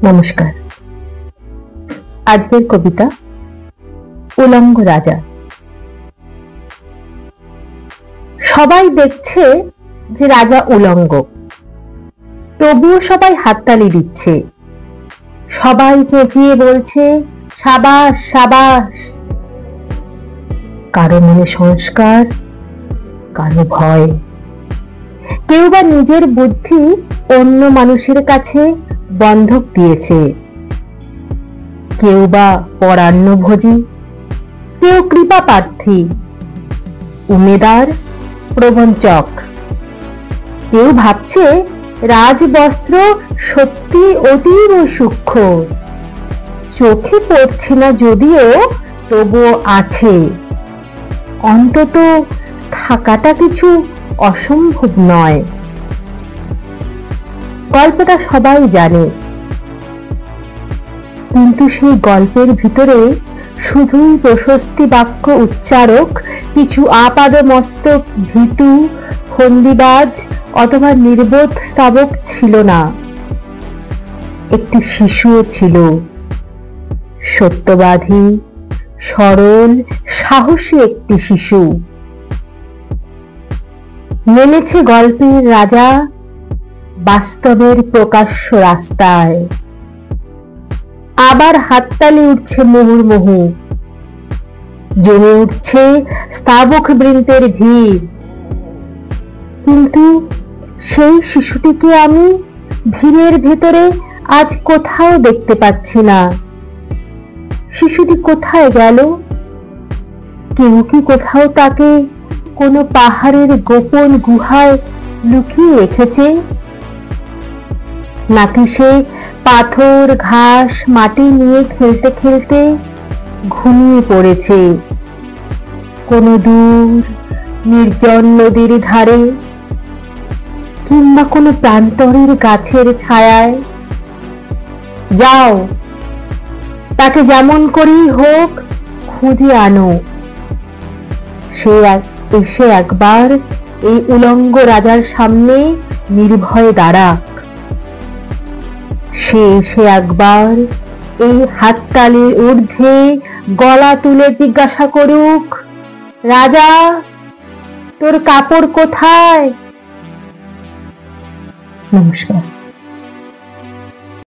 নমস্কার। আজকের কবিতা উলঙ্গ রাজা। সবাই দেখছে যে রাজা উলঙ্গ, তবুও সবাই হাততালি দিচ্ছে। সবাই চেঁচিয়ে বলছে সাবাস সাবাস। কারো মনে সংস্কার, কারো ভয়। কেউ বা নিজের বুদ্ধি অন্য মানুষের কাছে বন্ধক দিয়েছে, কেউ বা পরান্নভোজী, কেউ কৃপা প্রার্থী, উমেদার, প্রবঞ্চক। কেউ ভাবছে রাজবস্ত্র সত্যি অতীব সূক্ষ্ম, চোখে পড়ছে না যদিও তবুও আছে। অন্তত থাকাটা কিছু অসম্ভব নয়। গল্পটা সবাই জানে, কিন্তু সেই গল্পের ভিতরে শুধুই প্রশস্তি বাক্য উচ্চারক কিছু আপাদমস্তক ভীতু, ফন্দিবাজ অথবা নির্বোধ স্তাবক ছিল না। একটি শিশুও ছিল, সত্যবাদী, সরল, সাহসী একটি শিশু। নেমেছে গল্পের রাজা বাস্তবের প্রকাশ্য রাস্তায়। আবার হাততালি উঠছে মুহুর্মুহু, জমে উঠছে স্তাবক বৃন্দের ভিড়। কিন্তু সেই শিশুটিকে আমি ভিড়ের ভেতরে আজ কোথাও দেখতে পাচ্ছি না। শিশুটি কোথায় গেল? কেউ কি কোথাও তাকে কোনো পাহাড়ের গোপন গুহায় লুকিয়ে রেখেছে? নাকি সে পাথর, ঘাস, মাটি নিয়ে খেলতে খেলতে ঘুমিয়ে পড়েছে কোনো দূর নির্জন নদীর ধারে, কিংবা কোনো প্রান্তরের গাছের ছায়ায়? যাও, তাকে যেমন করেই হোক খুঁজে আনো। সে এসে একবার এই উলঙ্গ রাজার সামনে নির্ভয়ে দাঁড়াক। সে এসে একবার এই হাততালির ঊর্ধ্বে গলা তুলে জিজ্ঞাসা করুক, রাজা, তোর কাপড় কোথায়? নমস্কার।